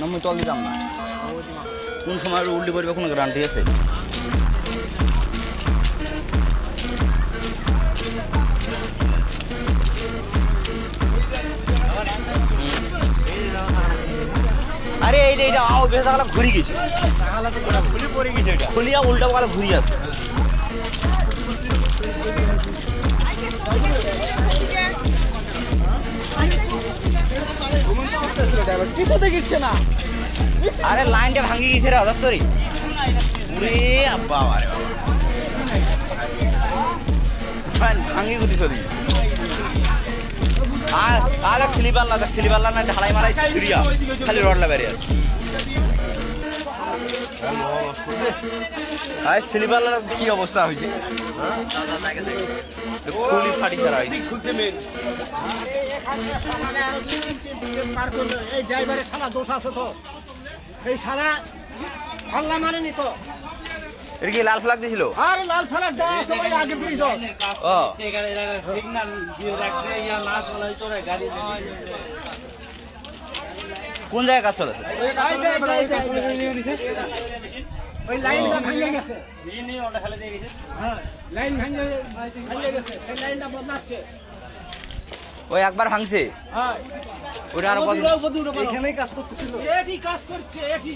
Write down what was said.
আমি তল দিতাম না। কোন সময় উল্টে পড়বে কোনো গ্যারান্টি আছে? আরে এইটা আও বেশ তাহলে ঘুরে গেছে, খুলিয়া উল্টা পালা ঘুরি আছে। কিছু দেখিচ্ছে না। আরে লাইনটা ভাঙি গেছে রে হঠাৎ করে। ওরে বাবা রে বাবা, ভাঙি গুটি চলি। আর আর স্লিপার না ঢালাই মারাই ছুরিয়া খালি রডলা বেরিয়ে আছে। আর স্লিপার কি অবস্থা হয়েছে, খুলি ফাটি ছাড়া হয়েছে। এই ড্রাইভারের শালা দোষ আছে তো, এই শালা পাল্লা মারেনি তো। এটা কি লাল ফ্ল্যাগ দিয়েছিল? আরে লাল ফ্ল্যাগ দেওয়া আছে ওই আগে ব্রিজ। ও কোন জায়গায় কাজ চলেছে? ওই লাইনটা ভেঙে গেছে, হ্যাঁ লাইন ভেঙে গেছে, সেই লাইনটা বদলাচ্ছে। ওই একবার ভাঙছে, হ্যাঁ ওটা আরো এখানেই কাজ করতেছিল, এটি কাজ করছে এটি।